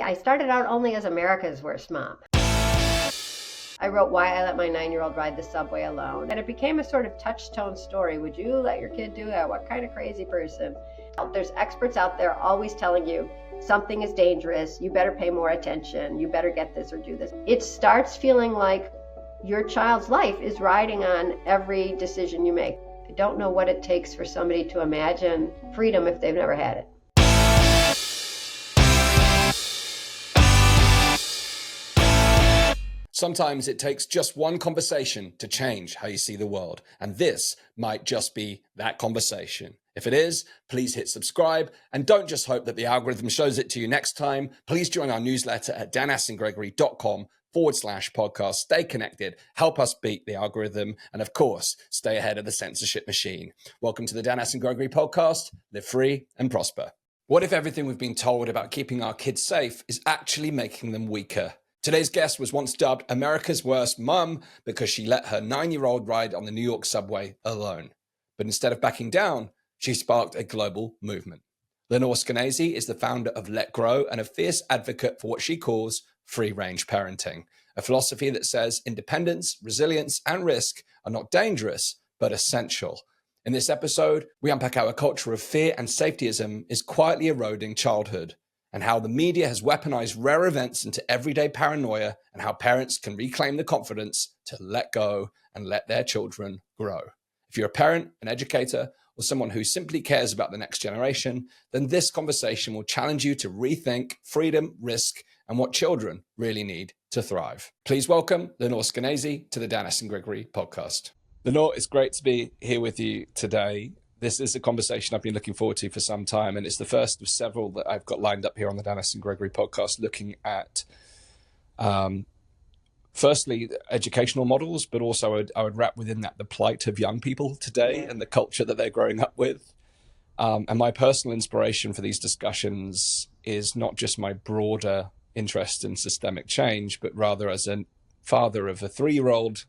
I started out only as America's Worst Mom. I wrote Why I Let My 9-Year-Old Ride the Subway Alone, and it became a sort of touchstone story. Would you let your kid do that? What kind of crazy person? There's experts out there always telling you something is dangerous, you better pay more attention, you better get this or do this. It starts feeling like your child's life is riding on every decision you make. I don't know what it takes for somebody to imagine freedom if they've never had it. Sometimes it takes just one conversation to change how you see the world, and this might just be that conversation. If it is, please hit subscribe, and don't just hope that the algorithm shows it to you next time. Please join our newsletter at danastingregory.com/podcast. Stay connected, help us beat the algorithm, and of course, stay ahead of the censorship machine. Welcome to the Dan Astin-Gregory podcast. Live free and prosper. What if everything we've been told about keeping our kids safe is actually making them weaker? Today's guest was once dubbed America's Worst Mum because she let her 9-year-old ride on the New York subway alone. But instead of backing down, she sparked a global movement. Lenore Skenazy is the founder of Let Grow and a fierce advocate for what she calls free-range parenting, a philosophy that says independence, resilience, and risk are not dangerous, but essential. In this episode, we unpack how a culture of fear and safetyism is quietly eroding childhood, and how the media has weaponized rare events into everyday paranoia, and how parents can reclaim the confidence to let go and let their children grow. If you're a parent, an educator, or someone who simply cares about the next generation, then this conversation will challenge you to rethink freedom, risk, and what children really need to thrive. Please welcome Lenore Skenazy to the Dan Astin-Gregory podcast. Lenore, it's great to be here with you today. This is a conversation I've been looking forward to for some time, and it's the first of several that I've got lined up here on the Dan Astin-Gregory podcast, looking at, firstly, educational models, but also I would wrap within that the plight of young people today and the culture that they're growing up with. And my personal inspiration for these discussions is not just my broader interest in systemic change, but rather as a father of a 3-year-old,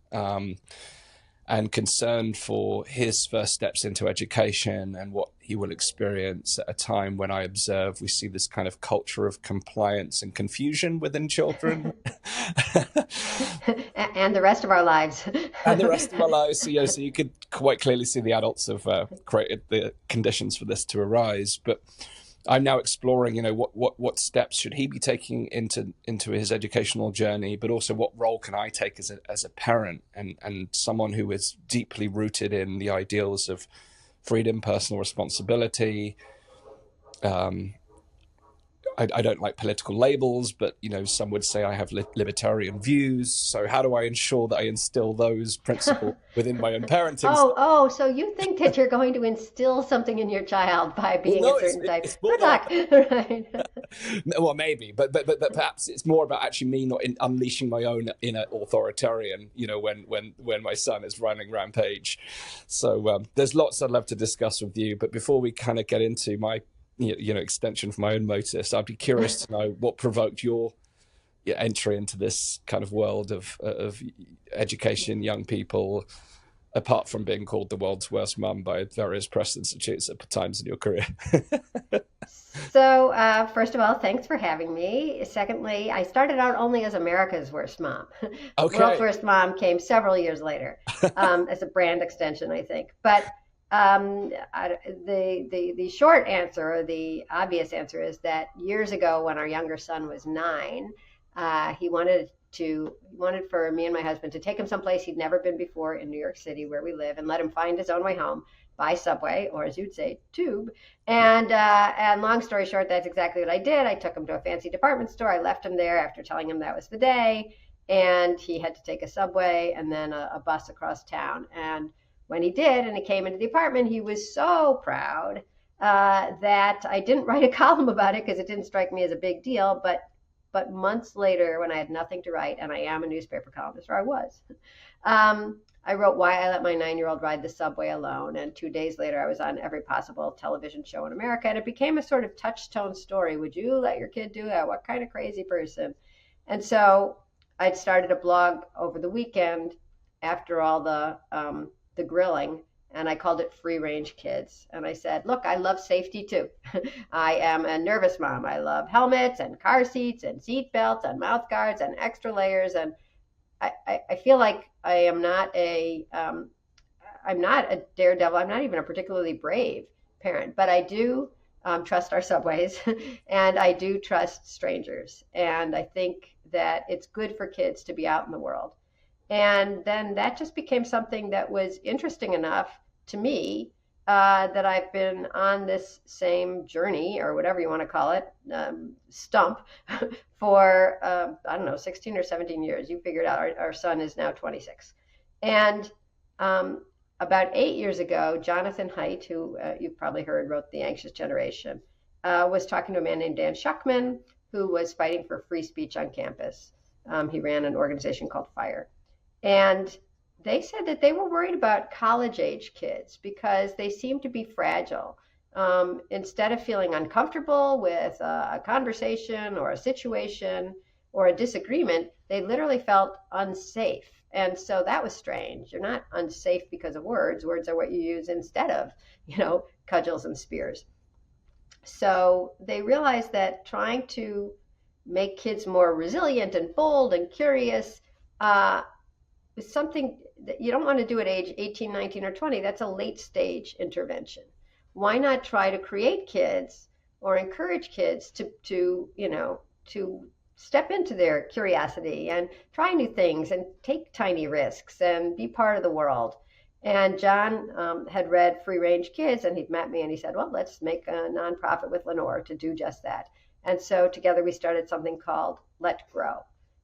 and concerned for his first steps into education and what he will experience at a time when I observe we see this kind of culture of compliance and confusion within children. And the rest of our lives. And the rest of our lives. So, so you could quite clearly see the adults have created the conditions for this to arise. But I'm now exploring, what steps should he be taking into his educational journey, but also what role can I take as a parent and someone who is deeply rooted in the ideals of freedom, personal responsibility. I don't like political labels, but some would say I have libertarian views. So how do I ensure that I instill those principles within my own parenting? So you think that you're going to instill something in your child by being a certain type? Good luck. Right. Well, maybe, but perhaps it's more about actually me not unleashing my own inner authoritarian. When my son is running rampage. So there's lots I'd love to discuss with you, but before we kind of get into my extension for my own motives, I'd be curious to know what provoked your entry into this kind of world of education, young people, apart from being called the world's worst mum by various press institutes at times in your career. So, first of all, thanks for having me. Secondly, I started out only as America's Worst Mom. Okay. World's Worst Mom came several years later as a brand extension, I think. But the short answer, or the obvious answer, is that years ago when our younger son was 9, he wanted for me and my husband to take him someplace he'd never been before in New York City, where we live, and let him find his own way home by subway, or as you'd say, tube. And long story short, that's exactly what I did. I took him to a fancy department store. I left him there after telling him that was the day, and he had to take a subway and then a bus across town. And when he did, and he came into the apartment, he was so proud that I didn't write a column about it because it didn't strike me as a big deal. But months later, when I had nothing to write, and I am a newspaper columnist, or I was, I wrote Why I Let My 9-Year-Old Ride the Subway Alone. And 2 days later, I was on every possible television show in America. And it became a sort of touchstone story. Would you let your kid do that? What kind of crazy person? And so I'd started a blog over the weekend after all the grilling and I called it Free Range Kids. And I said, look, I love safety too. I am a nervous mom. I love helmets and car seats and seat belts and mouth guards and extra layers. And I feel like I'm not a daredevil. I'm not even a particularly brave parent, but I do trust our subways and I do trust strangers. And I think that it's good for kids to be out in the world. And then that just became something that was interesting enough to me that I've been on this same journey, or whatever you want to call it, stump, for, I don't know, 16 or 17 years. You figured out our son is now 26. And um, about 8 years ago, Jonathan Haidt, who you've probably heard wrote The Anxious Generation, was talking to a man named Dan Schuckman, who was fighting for free speech on campus. He ran an organization called FIRE. And they said that they were worried about college age kids because they seemed to be fragile. Instead of feeling uncomfortable with a conversation or a situation or a disagreement, they literally felt unsafe. And so that was strange. You're not unsafe because of words. Words are what you use instead of, cudgels and spears. So they realized that trying to make kids more resilient and bold and curious is something that you don't want to do at age 18, 19, or 20. That's a late stage intervention. Why not try to create kids or encourage kids to step into their curiosity and try new things and take tiny risks and be part of the world? And John had read Free Range Kids, and he'd met me and he said, well, let's make a nonprofit with Lenore to do just that. And so together we started something called Let Grow.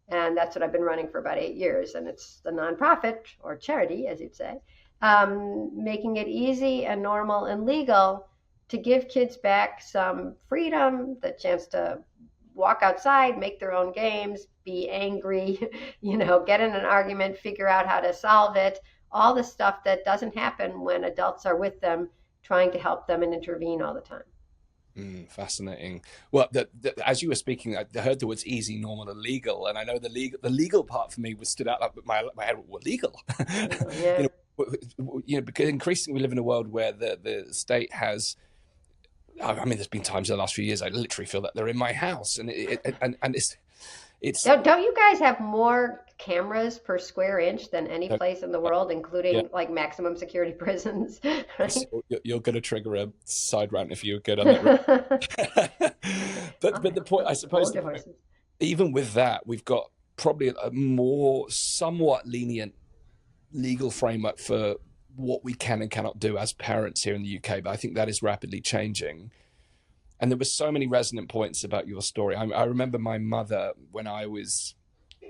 And that's what I've been running for about 8 years. And it's the nonprofit, or charity, as you'd say, making it easy and normal and legal to give kids back some freedom, the chance to walk outside, make their own games, be angry, get in an argument, figure out how to solve it, all the stuff that doesn't happen when adults are with them trying to help them and intervene all the time. Fascinating. Well, as you were speaking, I heard the words easy, normal, and legal, and I know the legal part for me was stood out like my head. Well, legal, Yeah. Because increasingly we live in a world where the state has. I mean, there's been times in the last few years I literally feel that they're in my house, and it's. Don't you guys have more cameras per square inch than any place in the world, including like maximum security prisons? Right? You're going to trigger a side rant if you get on that. but the point, I suppose, even with that, we've got probably a more somewhat lenient legal framework for what we can and cannot do as parents here in the UK. But I think that is rapidly changing. And there were so many resonant points about your story. I remember my mother when I was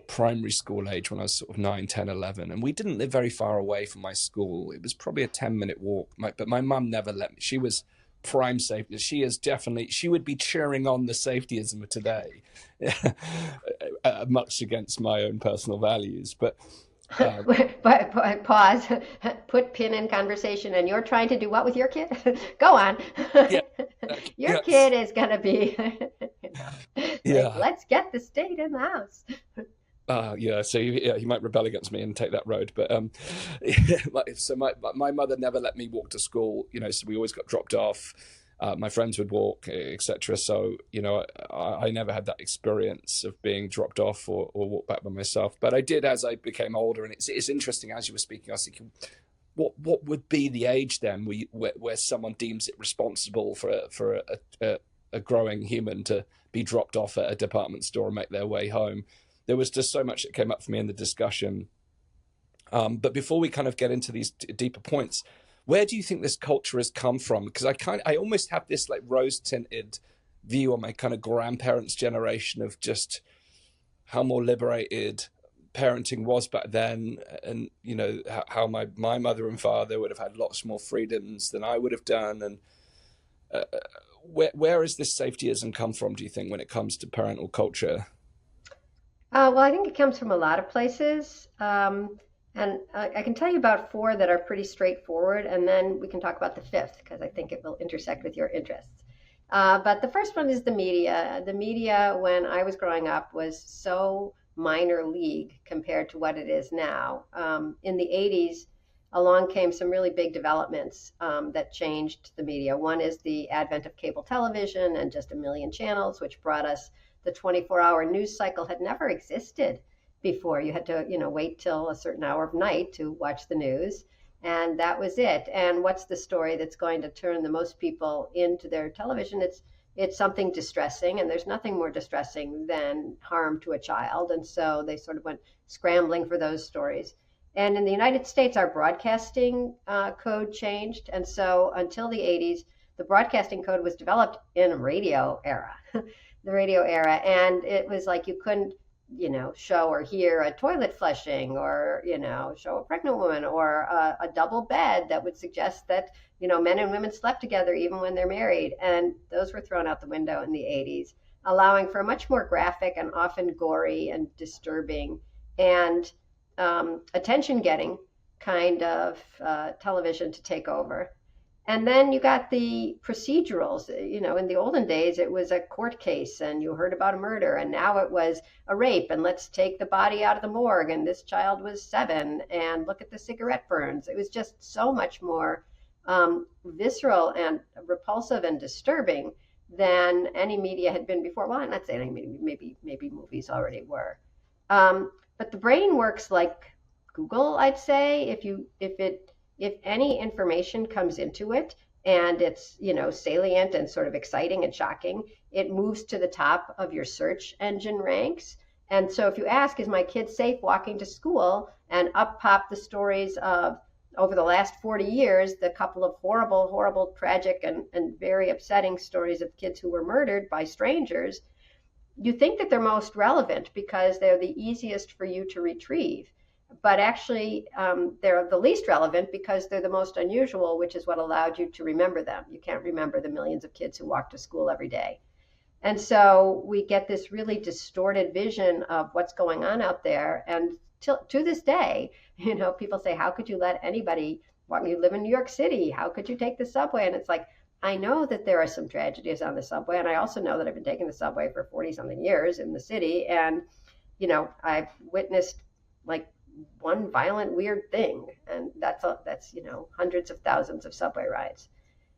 primary school age, when I was sort of 9, 10, 11, and we didn't live very far away from my school. It was probably a 10-minute walk, but my mum never let me. She was prime safety. She would be cheering on the safetyism of today, much against my own personal values. But pause, put pin in conversation, and you're trying to do what with your kid? Go on. Yeah. Your kid is going to be, let's get the state in the house. So he might rebel against me and take that road. But so my mother never let me walk to school, so we always got dropped off. My friends would walk, etc. So, I never had that experience of being dropped off or walk back by myself. But I did as I became older. And it's interesting, as you were speaking, I was thinking, what would be the age then where someone deems it responsible for a growing human to be dropped off at a department store and make their way home? There was just so much that came up for me in the discussion. But before we kind of get into these deeper points, where do you think this culture has come from? Because I almost have this like rose-tinted view on my kind of grandparents' generation of just how more liberated parenting was back then, and how my mother and father would have had lots more freedoms than I would have done. And where has this safetyism come from, do you think, when it comes to parental culture? Well, I think it comes from a lot of places. And I can tell you about 4 that are pretty straightforward, and then we can talk about the 5th, because I think it will intersect with your interests. But the first one is the media. The media, when I was growing up, was so minor league compared to what it is now. In the 80s, along came some really big developments that changed the media. One is the advent of cable television and just a million channels, which brought us the 24-hour news cycle had never existed before. You had to, wait till a certain hour of night to watch the news, and that was it. And what's the story that's going to turn the most people into their television? It's something distressing, and there's nothing more distressing than harm to a child. And so they sort of went scrambling for those stories. And in the United States, our broadcasting code changed. And so until the 80s, the broadcasting code was developed in the radio era. And it was like you couldn't, show or hear a toilet flushing or, show a pregnant woman or a double bed that would suggest that, men and women slept together even when they're married. And those were thrown out the window in the 80s, allowing for a much more graphic and often gory and disturbing and attention-getting kind of television to take over. And then you got the procedurals. In the olden days, it was a court case and you heard about a murder, and now it was a rape, and let's take the body out of the morgue, and this child was 7, and look at the cigarette burns. It was just so much more visceral and repulsive and disturbing than any media had been before. Well, I'm not saying any media, maybe movies already were. But the brain works like Google, I'd say. If any information comes into it and it's, salient and sort of exciting and shocking, it moves to the top of your search engine ranks. And so if you ask, is my kid safe walking to school? And up pop the stories of, over the last 40 years, the couple of horrible, tragic and very upsetting stories of kids who were murdered by strangers, you think that they're most relevant because they're the easiest for you to retrieve. But actually, they're the least relevant because they're the most unusual, which is what allowed you to remember them. You can't remember the millions of kids who walk to school every day. And so we get this really distorted vision of what's going on out there. And to this day, people say, how could you let anybody, you live in New York City, how could you take the subway? And it's like, I know that there are some tragedies on the subway. And I also know that I've been taking the subway for 40-something years in the city. And, I've witnessed like one violent, weird thing. And that's hundreds of thousands of subway rides.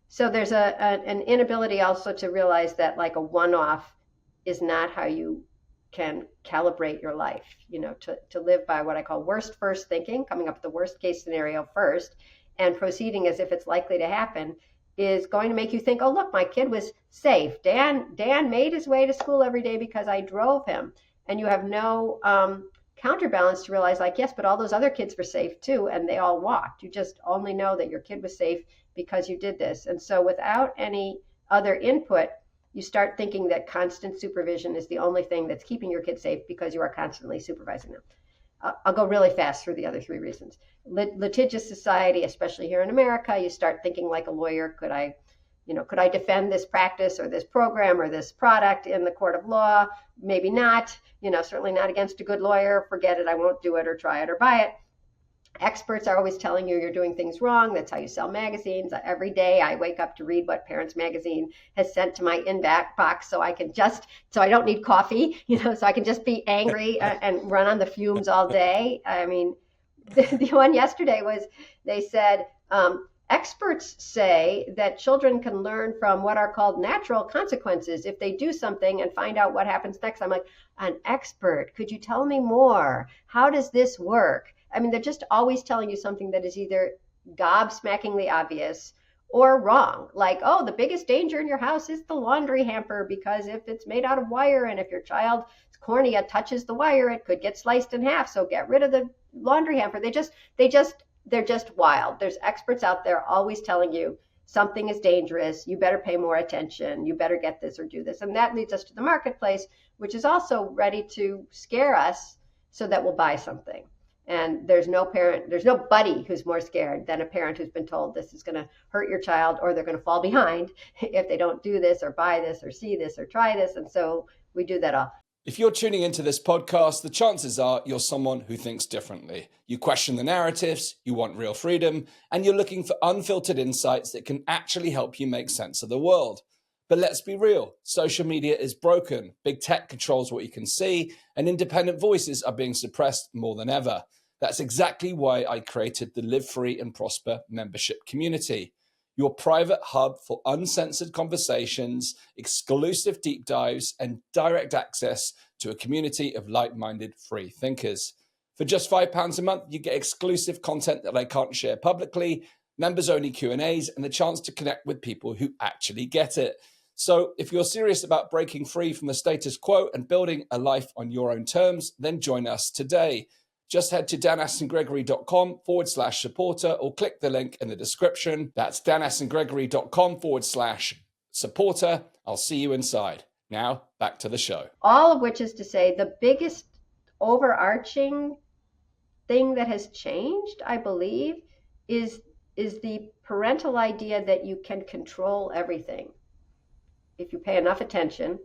So there's an inability also to realize that like a one-off is not how you can calibrate your life, to live by what I call worst first thinking, coming up with the worst case scenario first and proceeding as if it's likely to happen is going to make you think, oh, look, my kid was safe. Dan made his way to school every day because I drove him. And you have no counterbalance to realize like, yes, but all those other kids were safe too, and they all walked. You just only know that your kid was safe because you did this. And so without any other input, you start thinking that constant supervision is the only thing that's keeping your kid safe because you are constantly supervising them. I'll go really fast through the other 3 reasons. Litigious society, especially here in America, you start thinking like a lawyer. Could I defend this practice or this program or this product in the court of law? Maybe not. Certainly not against a good lawyer. Forget it. I won't do it or try it or buy it. Experts are always telling you you're doing things wrong. That's how you sell magazines. Every day I wake up to read what Parents Magazine has sent to my inbox so I don't need coffee, so I can just be angry and run on the fumes all day. I mean, the one yesterday was, they said, experts say that children can learn from what are called natural consequences if they do something and find out what happens next. I'm like, an expert, could you tell me more? How does this work? I mean, they're just always telling you something that is either gobsmackingly obvious or wrong. Like, oh, the biggest danger in your house is the laundry hamper because if it's made out of wire and if your child's cornea touches the wire, it could get sliced in half. So get rid of the laundry hamper. They're just wild. There's experts out there always telling you something is dangerous. You better pay more attention. You better get this or do this. And that leads us to the marketplace, which is also ready to scare us so that we'll buy something. And there's nobody who's more scared than a parent who's been told this is going to hurt your child or they're going to fall behind if they don't do this or buy this or see this or try this. And so we do that all. If you're tuning into this podcast, the chances are you're someone who thinks differently. You question the narratives, you want real freedom, and you're looking for unfiltered insights that can actually help you make sense of the world. But let's be real, social media is broken, big tech controls what you can see, and independent voices are being suppressed more than ever. That's exactly why I created the Live Free and Prosper membership community, your private hub for uncensored conversations, exclusive deep dives, and direct access to a community of like-minded free thinkers. For just £5 a month, you get exclusive content that I can't share publicly, members-only Q&As, and the chance to connect with people who actually get it. So if you're serious about breaking free from the status quo and building a life on your own terms, then join us today. Just head to danastingregory.com/supporter or click the link in the description. That's danastingregory.com/supporter. I'll see you inside. Now, back to the show. All of which is to say the biggest overarching thing that has changed, I believe, is the parental idea that you can control everything. If you pay enough attention,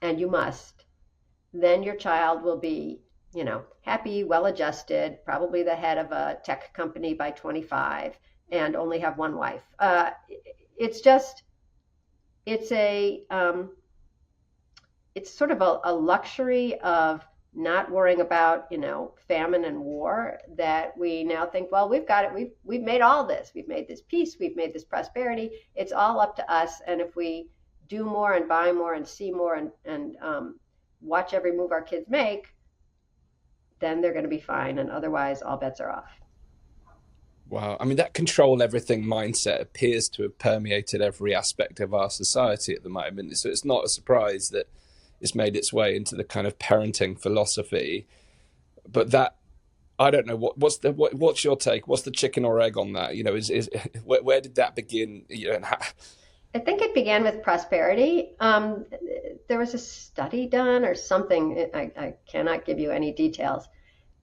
and you must, then your child will be, happy, well-adjusted, probably the head of a tech company by 25, and only have one wife. It's sort of a luxury of not worrying about, famine and war, that we now think, well, we've got it. We've made all this. We've made this peace. We've made this prosperity. It's all up to us. And if we do more and buy more and see more and watch every move our kids make, then they're going to be fine. And otherwise, all bets are off. Wow. I mean, that control everything mindset appears to have permeated every aspect of our society at the moment. So it's not a surprise that it's made its way into the kind of parenting philosophy. But that, I don't know, what's your take? What's the chicken or egg on that? Where did that begin? And how... I think it began with prosperity. There was a study done or something, I cannot give you any details,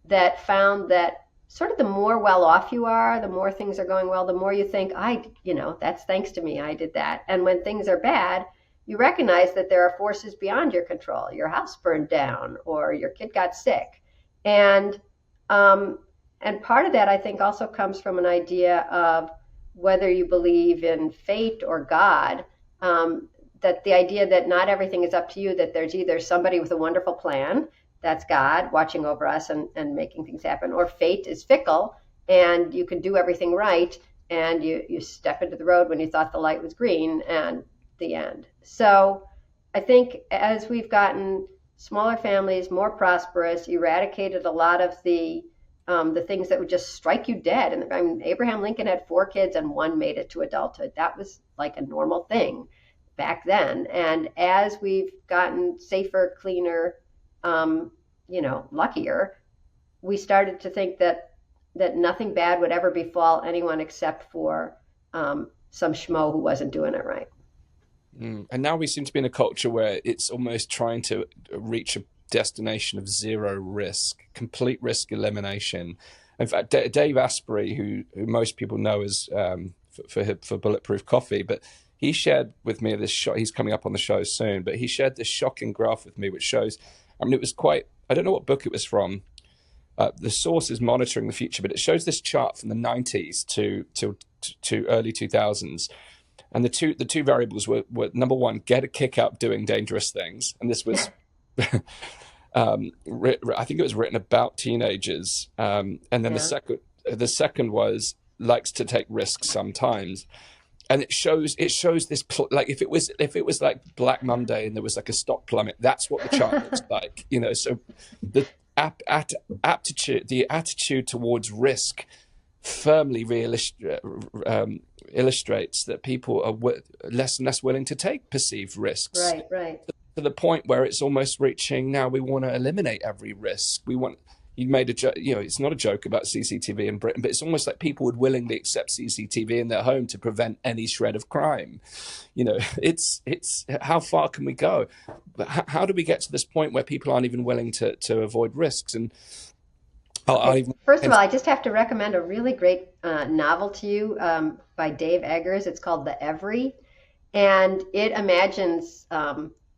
that found that sort of the more well off you are, the more things are going well, the more you think, that's thanks to me, I did that. And when things are bad, you recognize that there are forces beyond your control. Your house burned down or your kid got sick. And part of that, I think, also comes from an idea of whether you believe in fate or God, that the idea that not everything is up to you, that there's either somebody with a wonderful plan, that's God watching over us and making things happen, or fate is fickle and you can do everything right and you step into the road when you thought the light was green and the end. So I think as we've gotten smaller families, more prosperous, eradicated a lot of the things that would just strike you dead. And I mean, Abraham Lincoln had 4 kids and 1 made it to adulthood. That was like a normal thing back then. And as we've gotten safer, cleaner, luckier, we started to think that nothing bad would ever befall anyone except for some schmo who wasn't doing it right. And now we seem to be in a culture where it's almost trying to reach a destination of zero risk, complete risk elimination. In fact, Dave Asprey, who most people know as for Bulletproof Coffee, but he shared with me this shot. He's coming up on the show soon, but he shared this shocking graph with me, which shows. I mean, it was quite. I don't know what book it was from. The source is Monitoring the Future, but it shows this chart from the 90s to early 2000s. And the two variables were number one, get a kick out doing dangerous things. And this was, I think it was written about teenagers. And then the second was likes to take risks sometimes. And it shows this, like if it was like Black Monday and there was like a stock plummet, that's what the chart looks like, so the attitude towards risk firmly illustrates that people are less and less willing to take perceived risks. Right. To the point where it's almost reaching now we want to eliminate every risk. You made a joke, it's not a joke about CCTV in Britain, but it's almost like people would willingly accept CCTV in their home to prevent any shred of crime. It's how far can we go? But how do we get to this point where people aren't even willing to avoid risks? And first of all, I just have to recommend a really great novel to you by Dave Eggers. It's called The Every, and it imagines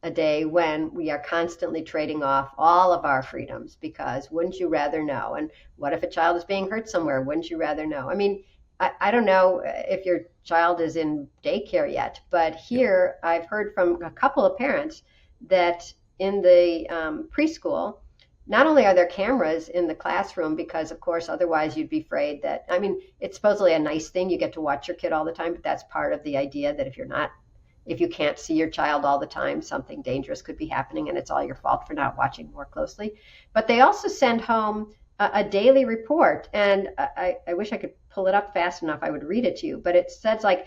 a day when we are constantly trading off all of our freedoms because wouldn't you rather know? And what if a child is being hurt somewhere? Wouldn't you rather know? I mean, I don't know if your child is in daycare yet, but here I've heard from a couple of parents that in the preschool, not only are there cameras in the classroom, because of course otherwise you'd be afraid that, I mean, it's supposedly a nice thing, you get to watch your kid all the time, but that's part of the idea that if you can't see your child all the time, something dangerous could be happening and it's all your fault for not watching more closely. But they also send home a daily report, and I wish I could pull it up fast enough, I would read it to you, but it says like,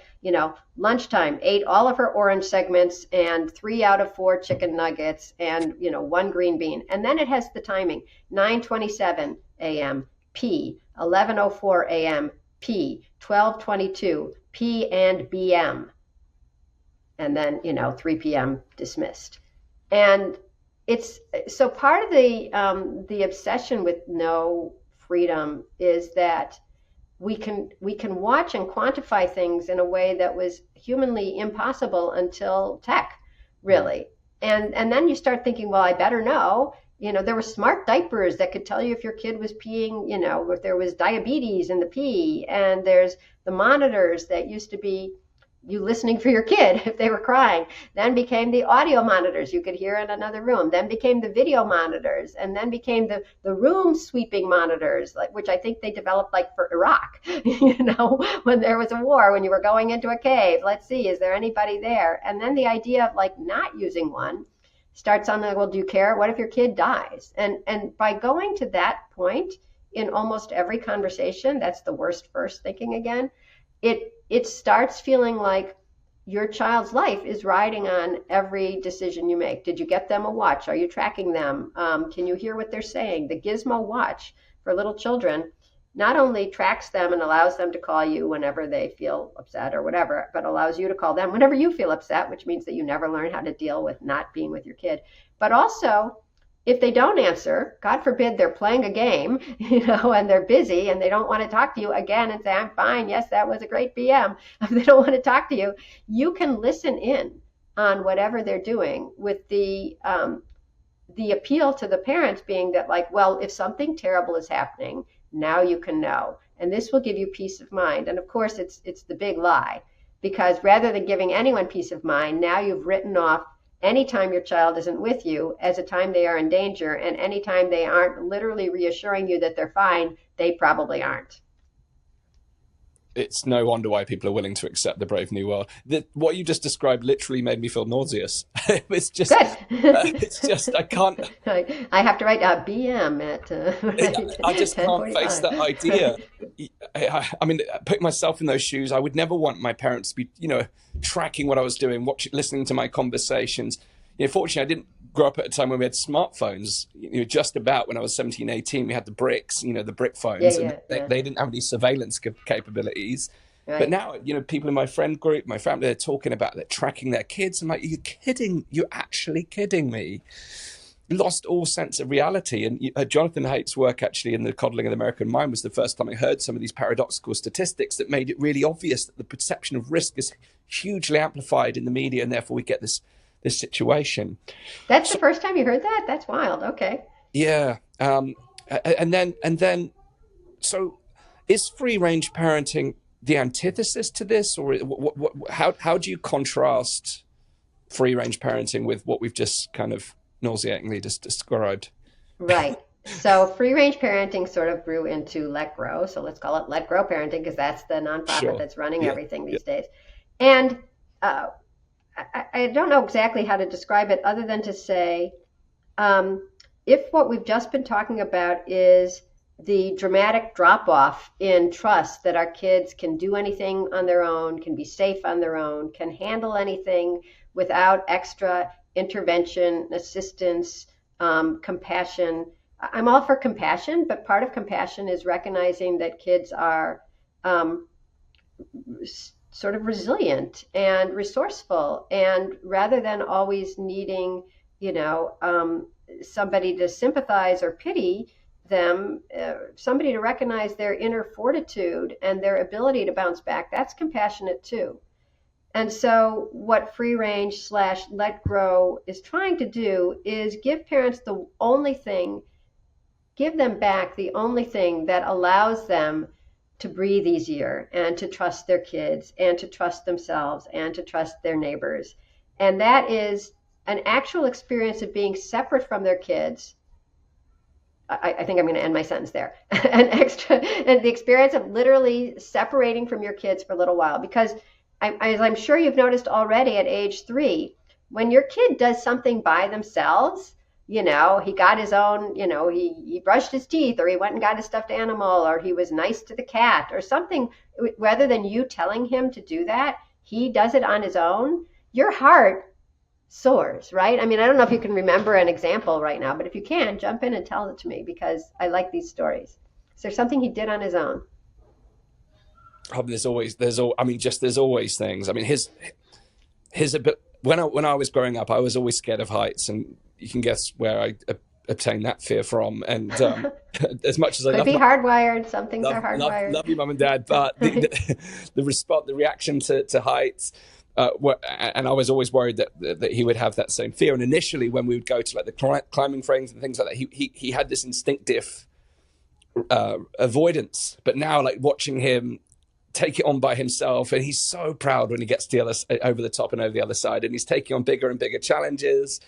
lunchtime, ate all of her orange segments and 3 out of 4 chicken nuggets and, 1 green bean. And then it has the timing, 9:27 a.m. P, 11:04 a.m. P, 12:22 P and BM. And then, 3 p.m. dismissed. And it's so part of the obsession with no freedom is that we can watch and quantify things in a way that was humanly impossible until tech, really. And then you start thinking, well, I better know. There were smart diapers that could tell you if your kid was peeing, if there was diabetes in the pee. And there's the monitors that used to be you listening for your kid if they were crying, then became the audio monitors you could hear in another room, then became the video monitors, and then became the room sweeping monitors, which I think they developed like for Iraq, when there was a war, when you were going into a cave, let's see, is there anybody there? And then the idea of like not using one starts on the, well, do you care? What if your kid dies? And by going to that point in almost every conversation, that's the worst first thinking again, it starts feeling like your child's life is riding on every decision you make. Did you get them a watch? Are you tracking them? Can you hear what they're saying? The Gizmo watch for little children not only tracks them and allows them to call you whenever they feel upset or whatever, but allows you to call them whenever you feel upset, which means that you never learn how to deal with not being with your kid. But also, if they don't answer, God forbid they're playing a game, and they're busy and they don't want to talk to you again and say, I'm fine. Yes, that was a great PM. If they don't want to talk to you, you can listen in on whatever they're doing with the appeal to the parents being that like, well, if something terrible is happening, now you can know. And this will give you peace of mind. And of course, it's the big lie, because rather than giving anyone peace of mind, now you've written off anytime your child isn't with you as a time they are in danger, and anytime they aren't literally reassuring you that they're fine, they probably aren't. It's no wonder why people are willing to accept the brave new world. What you just described literally made me feel nauseous. It's just, I can't. I have to write a BM at. I just can't face that idea. I mean, putting myself in those shoes, I would never want my parents to be, tracking what I was doing, listening to my conversations. Fortunately, I didn't grow up at a time when we had smartphones. Just about when I was 17, 18, we had the bricks, the brick phones, and they didn't have any surveillance capabilities. Right. But now, people in my friend group, my family, they're talking about they're tracking their kids. I'm like, you're kidding? You're actually kidding me? Lost all sense of reality. And Jonathan Haidt's work actually in The Coddling of the American Mind was the first time I heard some of these paradoxical statistics that made it really obvious that the perception of risk is hugely amplified in the media, and therefore we get this situation. That's the first time you heard that? That's wild. Okay. Yeah. And then, so is free range parenting the antithesis to this, or how do you contrast free range parenting with what we've just kind of nauseatingly just described? Right. So free range parenting sort of grew into Let Grow. So let's call it Let Grow Parenting, because that's the nonprofit that's running everything these days. And I don't know exactly how to describe it other than to say, if what we've just been talking about is the dramatic drop-off in trust that our kids can do anything on their own, can be safe on their own, can handle anything without extra intervention, assistance, compassion. I'm all for compassion, but part of compassion is recognizing that kids are sort of resilient and resourceful, and rather than always needing, somebody to sympathize or pity them, somebody to recognize their inner fortitude and their ability to bounce back, that's compassionate too. And so what free range / Let Grow is trying to do is give parents give them back the only thing that allows them to breathe easier and to trust their kids and to trust themselves and to trust their neighbors. And that is an actual experience of being separate from their kids, I think I'm going to end my sentence there. And the experience of literally separating from your kids for a little while, because as I'm sure you've noticed already at age 3, when your kid does something by themselves, he got his own, he brushed his teeth, or he went and got a stuffed animal, or he was nice to the cat or something, rather than you telling him to do that, he does it on his own. Your heart soars, right? I mean, I don't know if you can remember an example right now, but if you can, jump in and tell it to me, because I like these stories. Is there something he did on his own? There's always things. I mean, his a bit, when I was growing up, I was always scared of heights, and you can guess where I obtained that fear from. And as much as I Could be hardwired. Some things are hardwired. Love you, mum and dad, but the reaction to heights. And I was always worried that he would have that same fear. And initially, when we would go to like the climbing frames and things like that, he had this instinctive avoidance. But now, like watching him take it on by himself, and he's so proud when he gets to over the top and over the other side, and he's taking on bigger and bigger challenges.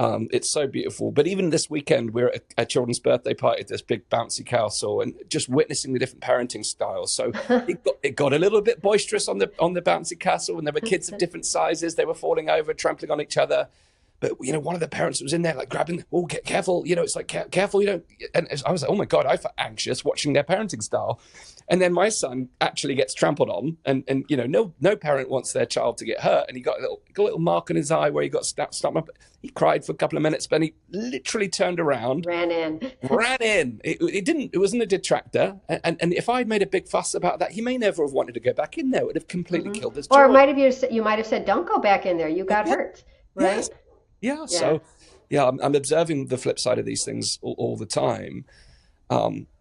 It's so beautiful. But even this weekend, we're at a children's birthday party at this big bouncy castle, and just witnessing the different parenting styles. So it got a little bit boisterous on the bouncy castle, and there were kids of different sizes. They were falling over, trampling on each other. But one of the parents was in there, like grabbing, "Oh, get careful!" It's like careful, And I was like, "Oh my God!" I felt anxious watching their parenting style. And then my son actually gets trampled on, and no parent wants their child to get hurt. And he got a little mark on his eye where he got stopped up. He cried for a couple of minutes, but he literally turned around, ran in. It wasn't a detractor. And if I'd made a big fuss about that, he may never have wanted to go back in there. It would have completely killed his joy. Or you might have said, "Don't go back in there. You got hurt." Right? Yes. Yeah. So, I'm observing the flip side of these things all the time.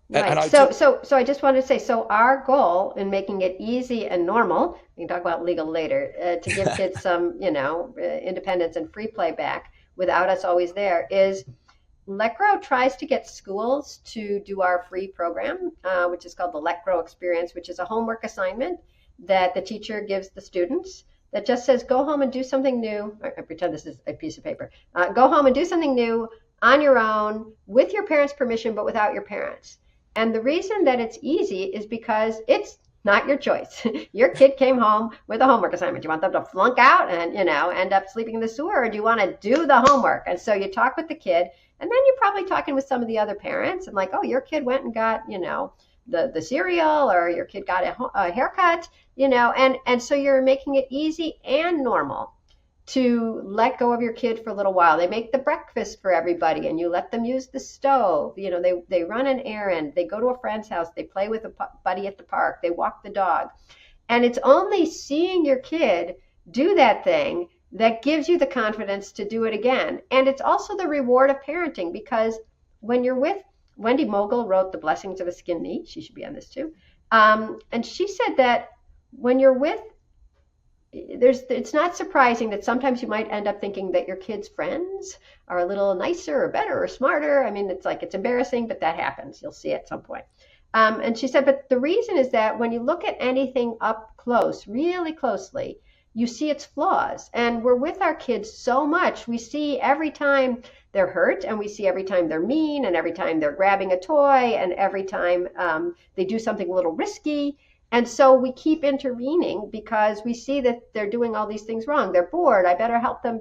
Right. So I just wanted to say, so our goal in making it easy and normal, we can talk about legal later, to give kids some, independence and free play back without us always there, is Let Grow tries to get schools to do our free program, which is called the Let Grow Experience, which is a homework assignment that the teacher gives the students that just says, go home and do something new. I pretend this is a piece of paper. Go home and do something new on your own with your parents' permission, but without your parents. And the reason that it's easy is because it's not your choice. Your kid came home with a homework assignment. Do you want them to flunk out and, end up sleeping in the sewer, or do you want to do the homework? And so you talk with the kid, and then you're probably talking with some of the other parents and like, oh, your kid went and got, the cereal, or your kid got a haircut, and so you're making it easy and normal to let go of your kid for a little while. They make the breakfast for everybody, and you let them use the stove. They run an errand. They go to a friend's house. They play with a buddy at the park. They walk the dog. And it's only seeing your kid do that thing that gives you the confidence to do it again. And it's also the reward of parenting, because when you're with Wendy Mogul wrote The Blessings of a Skinned Knee. She should be on this too. And she said that when you're with, it's not surprising that sometimes you might end up thinking that your kids' friends are a little nicer or better or smarter. I mean, it's embarrassing, but that happens. You'll see at some point. And she said, but the reason is that when you look at anything up close, really closely, you see its flaws. And we're with our kids so much. We see every time they're hurt, and we see every time they're mean, and every time they're grabbing a toy, and every time they do something a little risky. And so we keep intervening because we see that they're doing all these things wrong. They're bored. I better help them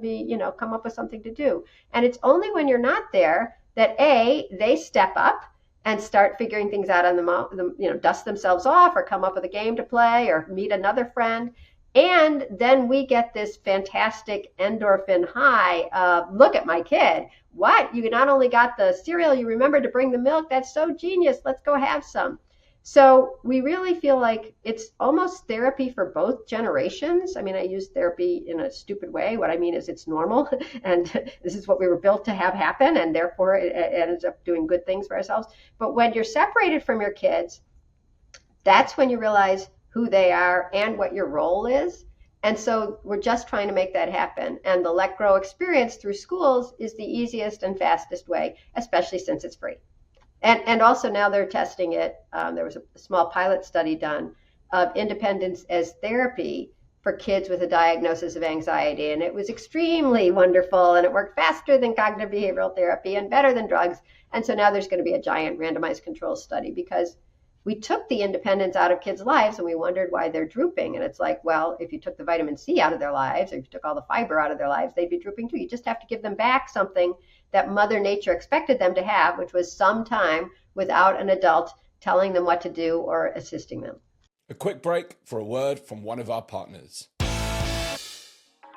come up with something to do. And it's only when you're not there that they step up and start figuring things out on dust themselves off, or come up with a game to play, or meet another friend. And then we get this fantastic endorphin high of, look at my kid. What? You not only got the cereal, you remembered to bring the milk. That's so genius. Let's go have some. So we really feel like it's almost therapy for both generations. I mean, I use therapy in a stupid way. What I mean is it's normal, and this is what we were built to have happen, and therefore it ends up doing good things for ourselves. But when you're separated from your kids, that's when you realize who they are and what your role is. And so we're just trying to make that happen. And the Let Grow experience through schools is the easiest and fastest way, especially since it's free. And also now they're testing it. There was a small pilot study done of independence as therapy for kids with a diagnosis of anxiety. And it was extremely wonderful, and it worked faster than cognitive behavioral therapy and better than drugs. And so now there's going to be a giant randomized control study, because we took the independence out of kids' lives and we wondered why they're drooping. And it's like, well, if you took the vitamin C out of their lives, or if you took all the fiber out of their lives, they'd be drooping too. You just have to give them back something that Mother Nature expected them to have, which was some time without an adult telling them what to do or assisting them. A quick break for a word from one of our partners.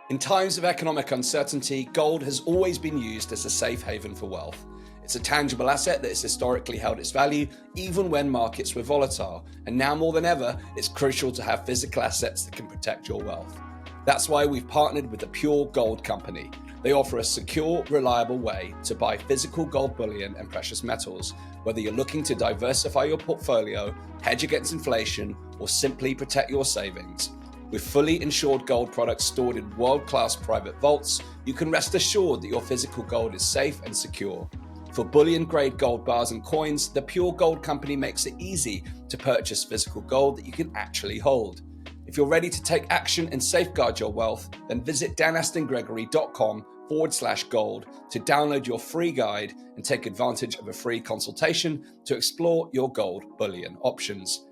In times of economic uncertainty, gold has always been used as a safe haven for wealth. It's a tangible asset that has historically held its value, even when markets were volatile. And now more than ever, it's crucial to have physical assets that can protect your wealth. That's why we've partnered with the Pure Gold Company. They offer a secure, reliable way to buy physical gold bullion and precious metals, whether you're looking to diversify your portfolio, hedge against inflation, or simply protect your savings. With fully insured gold products stored in world-class private vaults, you can rest assured that your physical gold is safe and secure. For bullion-grade gold bars and coins, the Pure Gold Company makes it easy to purchase physical gold that you can actually hold. If you're ready to take action and safeguard your wealth, then visit danastingregory.com/gold to download your free guide and take advantage of a free consultation to explore your gold bullion options.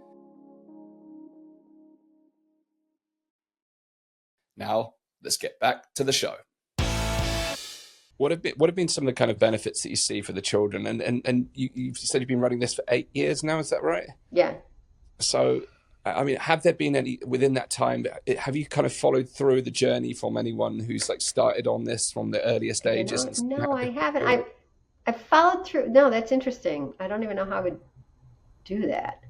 Now, let's get back to the show. What have been some of the kind of benefits that you see for the children? And you said you've been running this for 8 years now, is that right? Yeah. So, I mean, have there been any within that time? Have you kind of followed through the journey from anyone who's like started on this from the earliest stages? No, I haven't. I followed through. No, that's interesting. I don't even know how I would do that.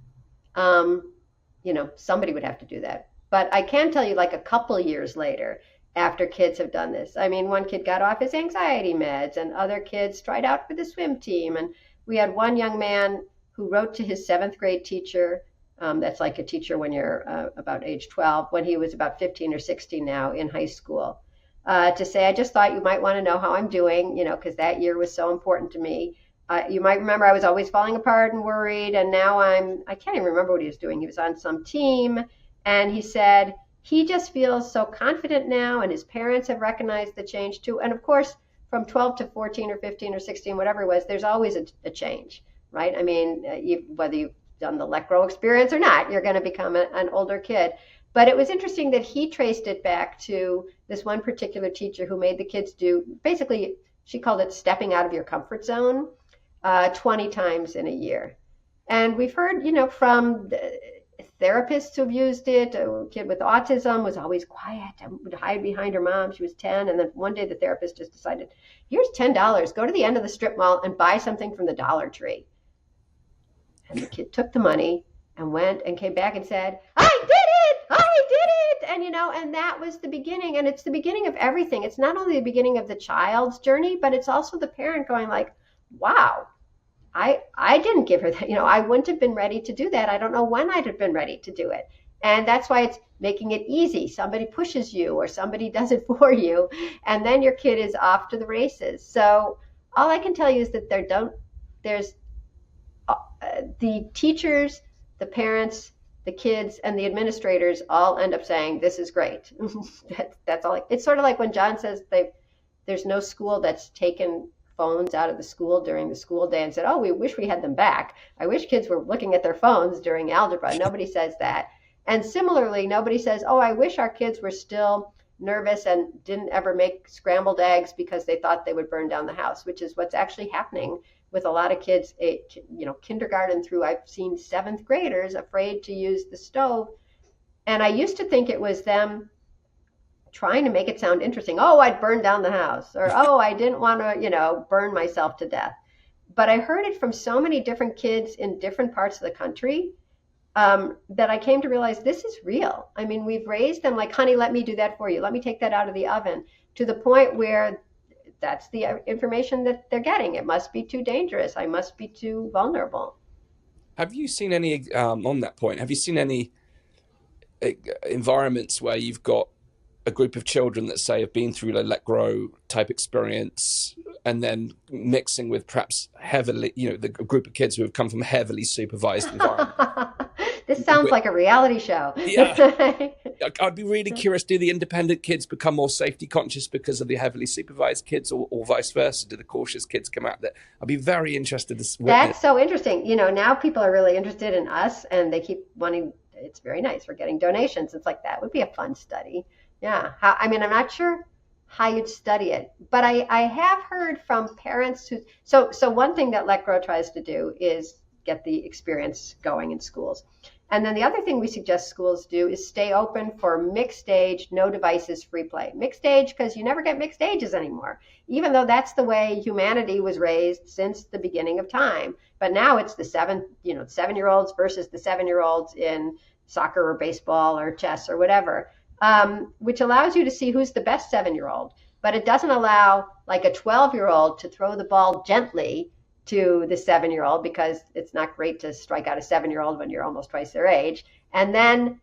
Somebody would have to do that. But I can tell you, like a couple years later, after kids have done this. I mean, one kid got off his anxiety meds, and other kids tried out for the swim team. And we had one young man who wrote to his 7th grade teacher. That's like a teacher when you're about age 12, when he was about 15 or 16 now in high school, to say, I just thought you might want to know how I'm doing, because that year was so important to me. You might remember I was always falling apart and worried, and now I can't even remember what he was doing. He was on some team, and he said, he just feels so confident now, and his parents have recognized the change too. And of course, from 12 to 14 or 15 or 16, whatever it was, there's always a change, right? I mean, whether you've done the let grow experience or not, you're going to become an older kid. But it was interesting that he traced it back to this one particular teacher who made the kids do, basically, she called it stepping out of your comfort zone 20 times in a year. And we've heard, from therapists who've used it. A kid with autism was always quiet and would hide behind her mom. She was 10. And then one day the therapist just decided, here's $10. Go to the end of the strip mall and buy something from the Dollar Tree. And the kid took the money and went and came back and said, I did it! I did it! And, and that was the beginning. And it's the beginning of everything. It's not only the beginning of the child's journey, but it's also the parent going like, wow, I didn't give her that. I wouldn't have been ready to do that. I don't know when I'd have been ready to do it. And that's why it's making it easy. Somebody pushes you or somebody does it for you. And then your kid is off to the races. So all I can tell you is that there's the teachers, the parents, the kids, and the administrators all end up saying, this is great. That's all. It's sort of like when John says there's no school that's taken phones out of the school during the school day and said, oh, we wish we had them back. I wish kids were looking at their phones during algebra. Nobody says that. And similarly, nobody says, oh, I wish our kids were still nervous and didn't ever make scrambled eggs because they thought they would burn down the house, which is what's actually happening with a lot of kids, kindergarten through, I've seen 7th graders afraid to use the stove. And I used to think it was them trying to make it sound interesting. Oh, I'd burn down the house, or, oh, I didn't want to, burn myself to death. But I heard it from so many different kids in different parts of the country that I came to realize this is real. I mean, we've raised them like, honey, let me do that for you. Let me take that out of the oven, to the point where that's the information that they're getting. It must be too dangerous. I must be too vulnerable. Have you seen any, on that point, have you seen any environments where you've got a group of children that say have been through a let grow type experience, and then mixing with perhaps heavily, the group of kids who have come from heavily supervised environment? This sounds like a reality show. Yeah. I'd be really curious, do the independent kids become more safety conscious because of the heavily supervised kids, or vice versa? Do the cautious kids come out? That I'd be very interested to witness. That's so interesting. Now people are really interested in us, and they keep wanting. It's very nice. We're getting donations. It's like, that would be a fun study. Yeah. I'm not sure how you'd study it, but I have heard from parents who. So one thing that Let Grow tries to do is get the experience going in schools. And then the other thing we suggest schools do is stay open for mixed age, no devices, free play. Mixed age, because you never get mixed ages anymore, even though that's the way humanity was raised since the beginning of time. But now it's the 7-year-olds versus the 7-year-olds in soccer or baseball or chess or whatever, which allows you to see who's the best 7-year-old. But it doesn't allow like a 12-year-old to throw the ball gently to the 7-year-old, because it's not great to strike out a 7-year-old when you're almost twice their age. And then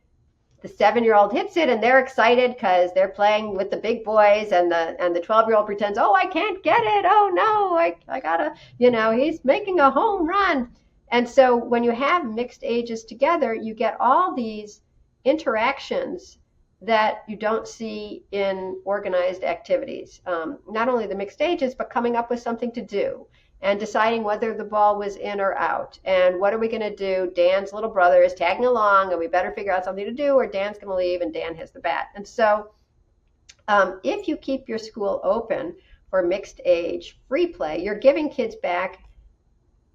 the 7-year-old hits it and they're excited because they're playing with the big boys, and the 12-year-old pretends, oh, I can't get it. Oh no, I gotta, he's making a home run. And so when you have mixed ages together, you get all these interactions that you don't see in organized activities. Not only the mixed ages, but coming up with something to do, and deciding whether the ball was in or out. And what are we going to do? Dan's little brother is tagging along, and we better figure out something to do, or Dan's going to leave and Dan has the bat. And so if you keep your school open for mixed age free play, you're giving kids back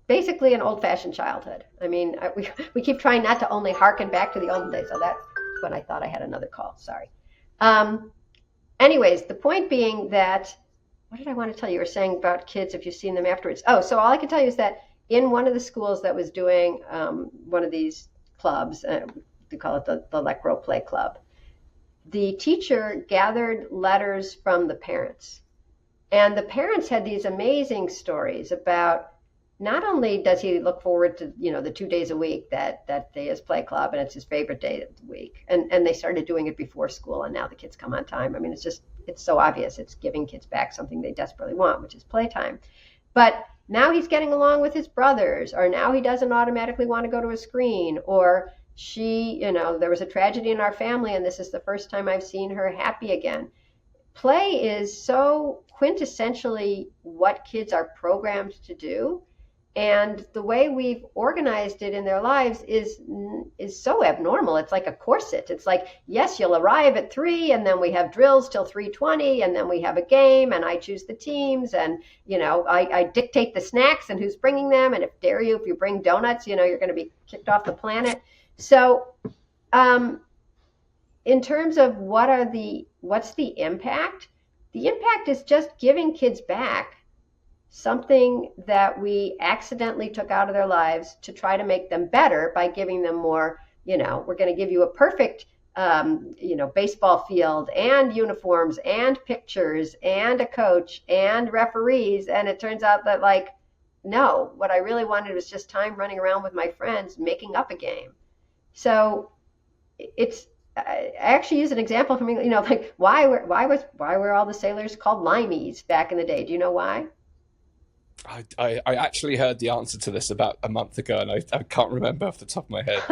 basically an old-fashioned childhood. We keep trying not to only harken back to the olden days. So that's when I thought I had another call. Sorry. Anyways, the point being that, what did I want to tell you? You were saying about kids, if you've seen them afterwards. Oh, so all I can tell you is that in one of the schools that was doing one of these clubs, we call it the Let Grow Play Club, the teacher gathered letters from the parents. And the parents had these amazing stories about, not only does he look forward to, the 2 days a week that day is play club, and it's his favorite day of the week. And they started doing it before school, and now the kids come on time. It's so obvious. It's giving kids back something they desperately want, which is playtime. But now he's getting along with his brothers, or now he doesn't automatically want to go to a screen, or there was a tragedy in our family, and this is the first time I've seen her happy again. Play is so quintessentially what kids are programmed to do. And the way we've organized it in their lives is so abnormal. It's like a corset. It's like, yes, you'll arrive at 3, and then we have drills till 3:20, and then we have a game, and I choose the teams, and I dictate the snacks and who's bringing them, and if you bring donuts, you're going to be kicked off the planet. So, in terms of what's the impact? The impact is just giving kids back something that we accidentally took out of their lives to try to make them better by giving them more. We're going to give you a perfect baseball field and uniforms and pictures and a coach and referees, and it turns out that, like, no, what I really wanted was just time running around with my friends making up a game. So I actually use an example from like, why were all the sailors called limeys back in the day? Do you know why? I actually heard the answer to this about a month ago, and I can't remember off the top of my head.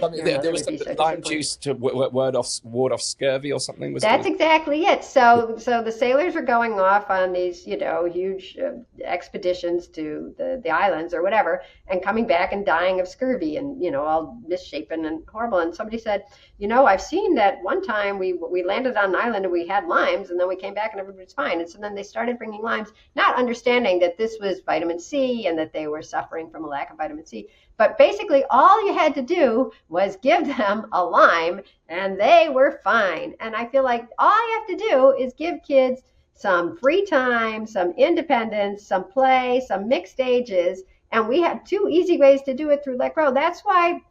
There was some lime juice to ward off scurvy or something. That's exactly it. So the sailors are going off on these, huge expeditions to the islands or whatever, and coming back and dying of scurvy and, all misshapen and horrible. And somebody said, I've seen that one time we landed on an island and we had limes, and then we came back and everybody was fine. And so then they started bringing limes, not understanding that this was vitamin C and that they were suffering from a lack of vitamin C. But basically, all you had to do was give them a lime, and they were fine. And I feel like all you have to do is give kids some free time, some independence, some play, some mixed ages. And we have 2 easy ways to do it through Let Grow. That's why,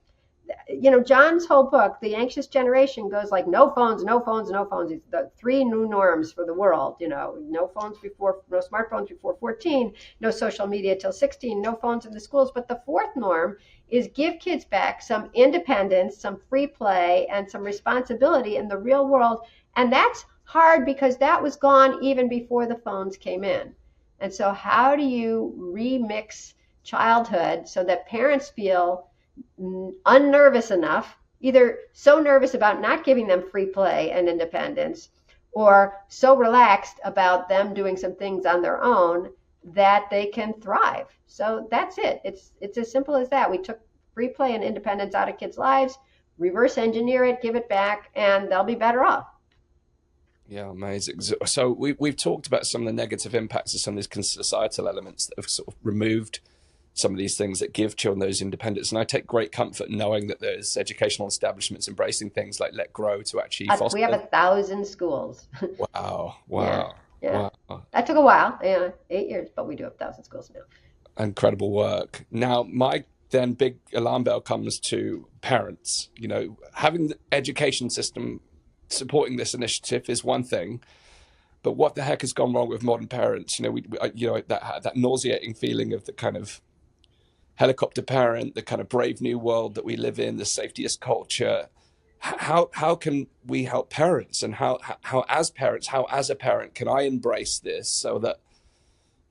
John's whole book, The Anxious Generation, goes like, no phones, no phones, no phones. It's the 3 new norms for the world. No smartphones before 14, no social media till 16, no phones in the schools. But the 4th norm is give kids back some independence, some free play, and some responsibility in the real world. And that's hard because that was gone even before the phones came in. And so how do you remix childhood so that parents feel unnervous enough either so nervous about not giving them free play and independence, or so relaxed about them doing some things on their own that they can thrive. So that's it. It's as simple as that. We took free play and independence out of kids' lives, reverse engineer it, give it back, and they'll be better off. Yeah, amazing. So we've talked about some of the negative impacts of some of these societal elements that have sort of removed some of these things that give children those independence. And I take great comfort knowing that there's educational establishments embracing things like Let Grow to actually foster. We have 1,000 schools. Wow. Yeah. That took a while, 8 years, but we do have 1,000 schools now. Incredible work. Now, my then big alarm bell comes to parents. Having the education system supporting this initiative is one thing, but what the heck has gone wrong with modern parents? That nauseating feeling of the kind of helicopter parent, the kind of brave new world that we live in, the safetyist culture. How can we help parents, and how as a parent can I embrace this so that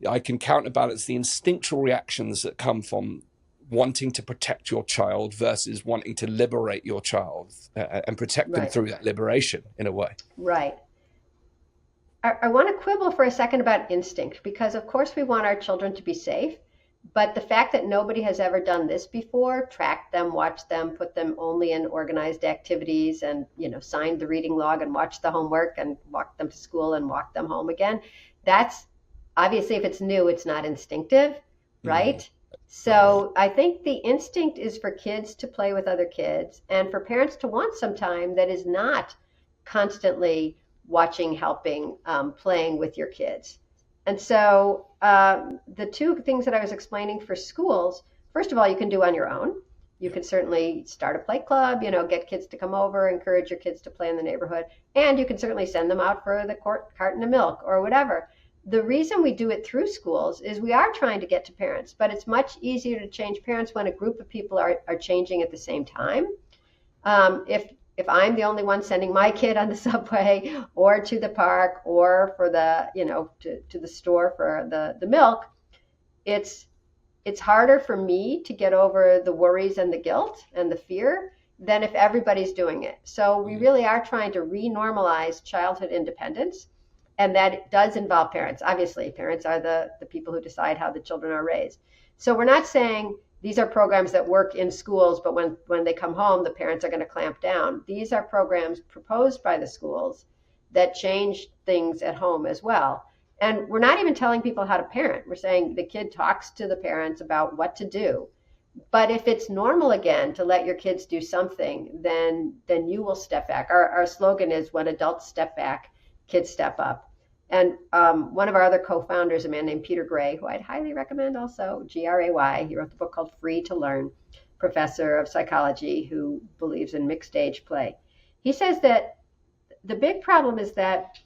I can counterbalance the instinctual reactions that come from wanting to protect your child versus wanting to liberate your child and protect them through that liberation in a way? Right. I want to quibble for a second about instinct, because of course we want our children to be safe, but the fact that nobody has ever done this before, tracked them, watched them, put them only in organized activities, and signed the reading log and watched the homework and walked them to school and walked them home again, that's obviously, if it's new, it's not instinctive, right? So I think the instinct is for kids to play with other kids, and for parents to want some time that is not constantly watching, helping, playing with your kids. And so the two things that I was explaining for schools, first of all, you can do on your own. You can certainly start a play club, get kids to come over, encourage your kids to play in the neighborhood, and you can certainly send them out for the carton of milk or whatever. The reason we do it through schools is we are trying to get to parents, but it's much easier to change parents when a group of people are changing at the same time. If I'm the only one sending my kid on the subway or to the park or for the, to the store for the milk, it's harder for me to get over the worries and the guilt and the fear than if everybody's doing it. So we really are trying to re-normalize childhood independence. And that does involve parents. Obviously, parents are the people who decide how the children are raised. So we're not saying these are programs that work in schools, but when they come home, the parents are going to clamp down. These are programs proposed by the schools that change things at home as well. And we're not even telling people how to parent. We're saying the kid talks to the parents about what to do. But if it's normal again to let your kids do something, then you will step back. Our slogan is, when adults step back, kids step up. And one of our other co-founders, a man named Peter Gray, who I'd highly recommend also, Gray, he wrote the book called Free to Learn, professor of psychology who believes in mixed age play. He says that the big problem is that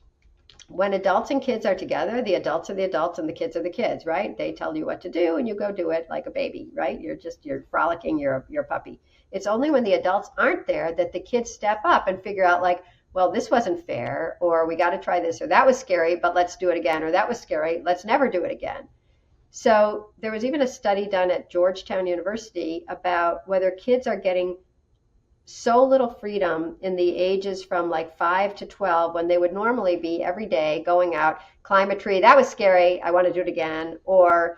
when adults and kids are together, the adults are the adults and the kids are the kids, right? They tell you what to do and you go do it like a baby, right? You're frolicking, you're a puppy. It's only when the adults aren't there that the kids step up and figure out, like, well, this wasn't fair, or we got to try this, or that was scary, but let's do it again, or that was scary, let's never do it again. So there was even a study done at Georgetown University about whether kids are getting so little freedom in the ages from like 5 to 12, when they would normally be every day going out, climb a tree, that was scary, I want to do it again, or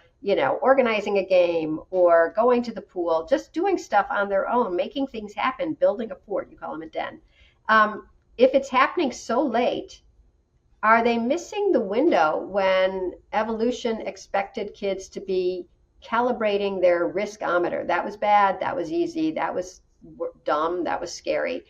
organizing a game, or going to the pool, just doing stuff on their own, making things happen, building a fort, you call them a den. If it's happening so late, are they missing the window when evolution expected kids to be calibrating their riskometer? That was bad, that was easy, that was dumb, that was scary.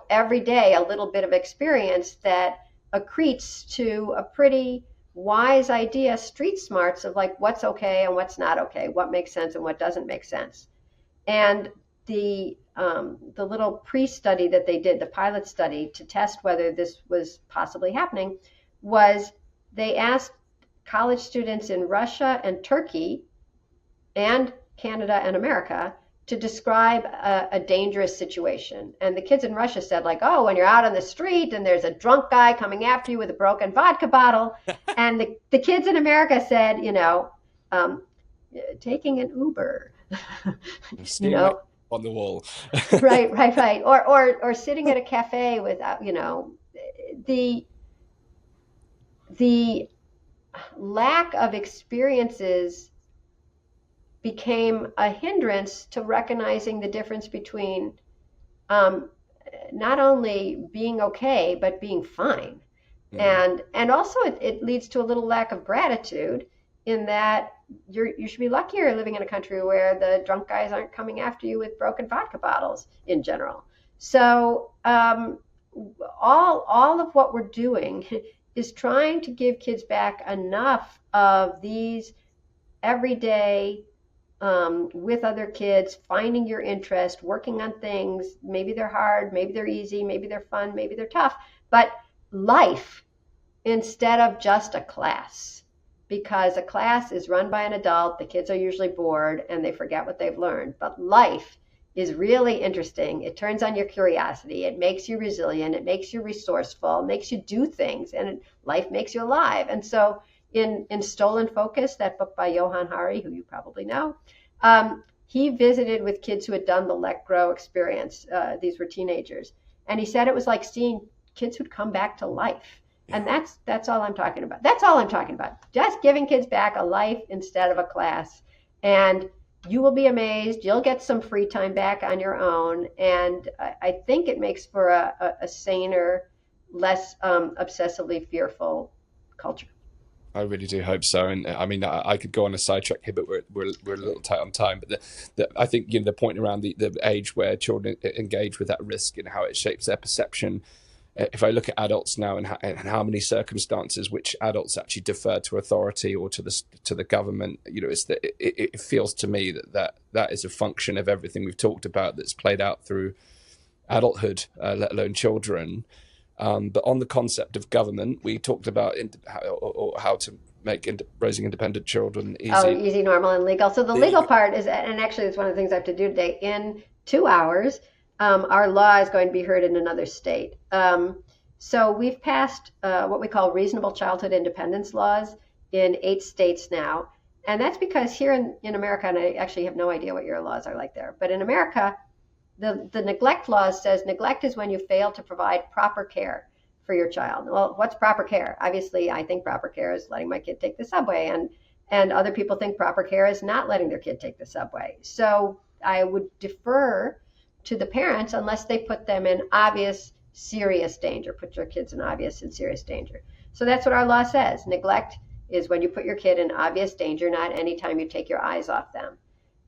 Every day a little bit of experience that accretes to a pretty wise idea, street smarts of like what's okay and what's not okay, what makes sense and what doesn't make sense. And the little pre-study that they did, the pilot study to test whether this was possibly happening, was they asked college students in Russia and Turkey and Canada and America to describe a dangerous situation. And the kids in Russia said, like, oh, when you're out on the street and there's a drunk guy coming after you with a broken vodka bottle. And the kids in America said, taking an Uber, on the wall. Right. Or sitting at a cafe without, the the lack of experiences became a hindrance to recognizing the difference between um, not only being okay but being fine. And also it leads to a little lack of gratitude in that you should be luckier living in a country where the drunk guys aren't coming after you with broken vodka bottles in general. So all of what we're doing is trying to give kids back enough of these everyday with other kids, finding your interest, working on things. Maybe they're hard, maybe they're easy, maybe they're fun, maybe they're tough, but life instead of just a class. Because a class is run by an adult, the kids are usually bored and they forget what they've learned. But life is really interesting. It turns on your curiosity. It makes you resilient. It makes you resourceful. It makes you do things. And life makes you alive. And so in Stolen Focus, that book by Johann Hari, who you probably know, he visited with kids who had done the Let Grow experience. These were teenagers. And he said it was like seeing kids who'd come back to life. And that's all I'm talking about. That's all I'm talking about. Just giving kids back a life instead of a class. And you will be amazed. You'll get some free time back on your own. And I think it makes for a saner, less obsessively fearful culture. I really do hope so. And I mean, I could go on a sidetrack here, but we're a little tight on time. But I think the point around the age where children engage with that risk and how it shapes their perception. If I look at adults now and how many circumstances which adults actually defer to authority or to the government, it feels to me that is a function of everything we've talked about that's played out through adulthood, let alone children. But on the concept of government, we talked about how to make raising independent children easy. Oh, easy, normal, and legal. So the legal part is, and actually it's one of the things I have to do today. In 2 hours, our law is going to be heard in another state. So we've passed what we call reasonable childhood independence laws in 8 states now. And that's because here in America, and I actually have no idea what your laws are like there, but in America, the neglect laws says neglect is when you fail to provide proper care for your child. Well, what's proper care? Obviously, I think proper care is letting my kid take the subway, and other people think proper care is not letting their kid take the subway. So I would defer to the parents unless they put them in obvious, serious danger, put your kids in obvious and serious danger. So that's what our law says. Neglect is when you put your kid in obvious danger, not anytime you take your eyes off them.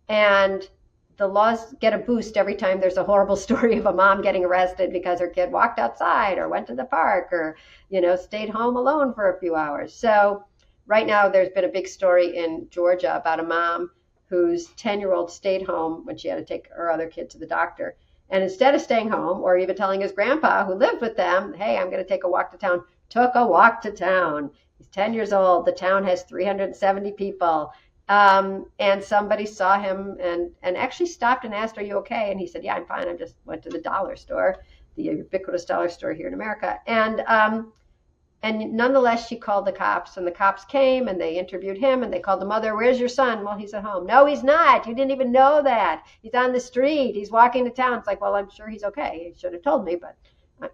And the laws get a boost every time there's a horrible story of a mom getting arrested because her kid walked outside or went to the park or, stayed home alone for a few hours. So right now there's been a big story in Georgia about a mom whose 10-year-old stayed home when she had to take her other kid to the doctor. And instead of staying home or even telling his grandpa who lived with them, hey, I'm going to take a walk to town, took a walk to town. He's 10 years old. The town has 370 people. And somebody saw him and actually stopped and asked, are you okay? And he said, yeah, I'm fine. I just went to the dollar store, the ubiquitous dollar store here in America. And nonetheless, she called the cops, and the cops came and they interviewed him and they called the mother. Where's your son? Well, he's at home. No, he's not. You didn't even know that. He's on the street. He's walking to town. It's like, well, I'm sure he's okay. He should have told me, but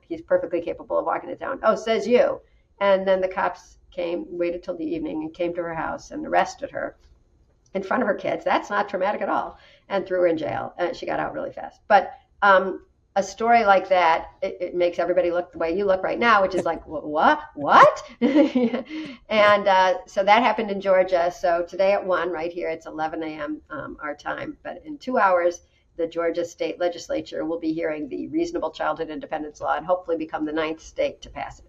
he's perfectly capable of walking to town. Oh, says you. And then the cops came, waited till the evening and came to her house and arrested her in front of her kids. That's not traumatic at all. And threw her in jail. And she got out really fast. But a story like that, it makes everybody look the way you look right now, which is like, what? And so that happened in Georgia. So today at 1 right here, it's 11 a.m. Our time. But in 2 hours, the Georgia state legislature will be hearing the Reasonable Childhood Independence Law and hopefully become the 9th state to pass it.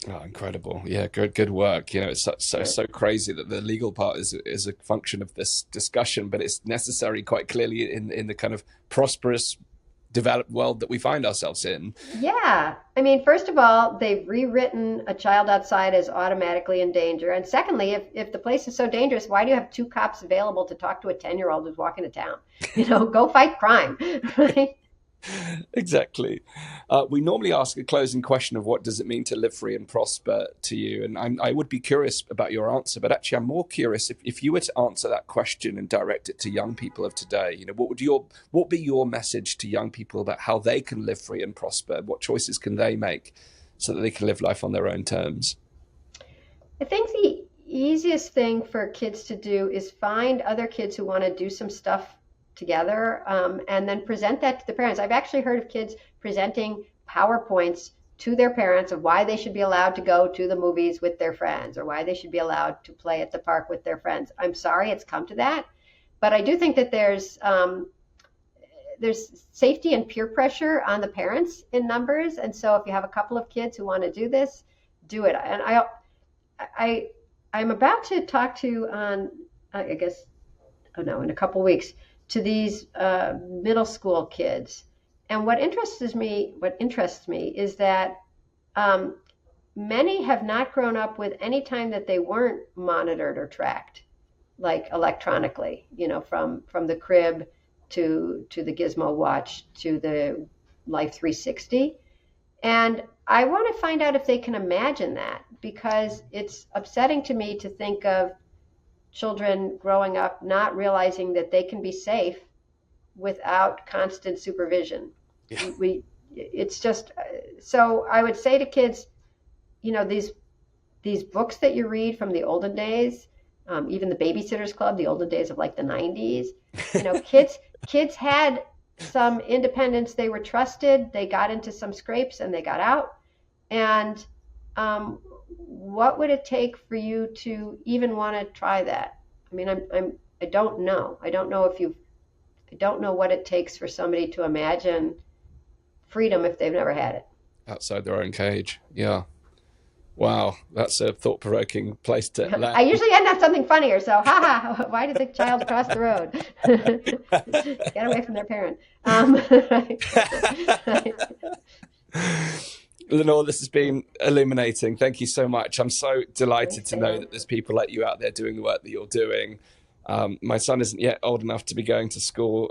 Oh, incredible. Yeah, good work. It's so crazy that the legal part is a function of this discussion, but it's necessary quite clearly in the kind of prosperous, developed world that we find ourselves in. Yeah. I mean, first of all, they've rewritten a child outside as automatically in danger. And secondly, if the place is so dangerous, why do you have 2 cops available to talk to a 10-year-old who's walking to town? Go fight crime, right? Exactly. We normally ask a closing question of what does it mean to live free and prosper to you? And I would be curious about your answer, but actually I'm more curious if you were to answer that question and direct it to young people of today, what would be your message to young people about how they can live free and prosper? What choices can they make so that they can live life on their own terms? I think the easiest thing for kids to do is find other kids who want to do some stuff together, and then present that to the parents. I've actually heard of kids presenting PowerPoints to their parents of why they should be allowed to go to the movies with their friends or why they should be allowed to play at the park with their friends. I'm sorry it's come to that, but I do think that there's safety and peer pressure on the parents in numbers. And so if you have a couple of kids who want to do this, do it. And I'm about to talk to on, I guess, oh no, in a couple weeks, to these middle school kids. And what interests me is that many have not grown up with any time that they weren't monitored or tracked, like electronically, from the crib to the Gizmo watch to the Life 360. And I want to find out if they can imagine that, because it's upsetting to me to think of children growing up not realizing that they can be safe without constant supervision. Yeah. It's just, so I would say to kids, these books that you read from the olden days, even the Babysitters Club, the olden days of like the 90s, kids had some independence. They were trusted. They got into some scrapes and they got out. And what would it take for you to even want to try that? I mean, I don't know. I don't know what it takes for somebody to imagine freedom if they've never had it. Outside their own cage. Yeah. Wow, that's a thought-provoking place to land. I usually end on something funnier, so why did the child cross the road? Get away from their parent. Lenore, this has been illuminating. Thank you so much. I'm so delighted to know that there's people like you out there doing the work that you're doing. My son isn't yet old enough to be going to school,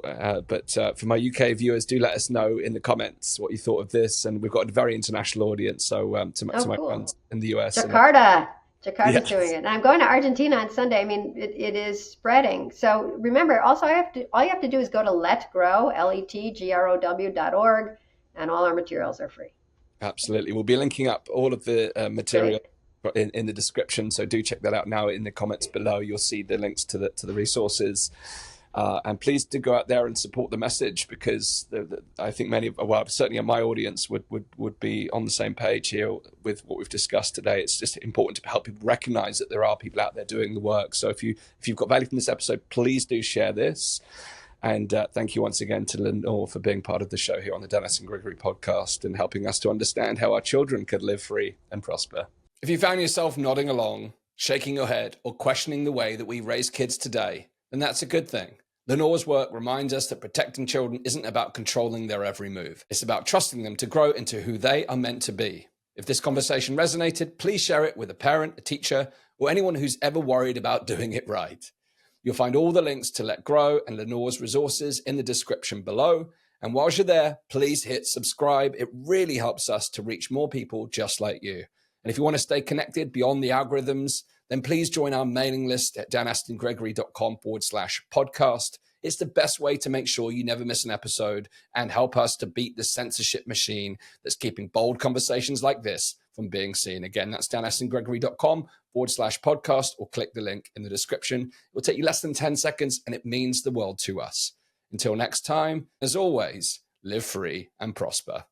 but for my UK viewers, do let us know in the comments what you thought of this. And we've got a very international audience, so to my cool. friends in the US. Jakarta's Yes. doing it. And I'm going to Argentina on Sunday. I mean, it is spreading. So remember, also, all you have to do is go to letgrow, letgrow.org, and all our materials are free. Absolutely. We'll be linking up all of the material in the description, so do check that out now. In the comments below, you'll see the links to the resources, and please do go out there and support the message, because I think certainly my audience would be on the same page here with what we've discussed today. It's just important to help people recognize that there are people out there doing the work. So if you've got value from this episode, please do share this. And thank you once again to Lenore for being part of the show here on the Dan Astin-Gregory podcast and helping us to understand how our children could live free and prosper. If you found yourself nodding along, shaking your head, or questioning the way that we raise kids today, then that's a good thing. Lenore's work reminds us that protecting children isn't about controlling their every move. It's about trusting them to grow into who they are meant to be. If this conversation resonated, please share it with a parent, a teacher, or anyone who's ever worried about doing it right. You'll find all the links to Let Grow and Lenore's resources in the description below. And whilst you're there, please hit subscribe. It really helps us to reach more people just like you. And if you want to stay connected beyond the algorithms, then please join our mailing list at danastingregory.com/podcast. It's the best way to make sure you never miss an episode and help us to beat the censorship machine that's keeping bold conversations like this from being seen. Again, that's danastingregory.com/podcast, or click the link in the description. It will take you less than 10 seconds and it means the world to us. Until next time, as always, live free and prosper.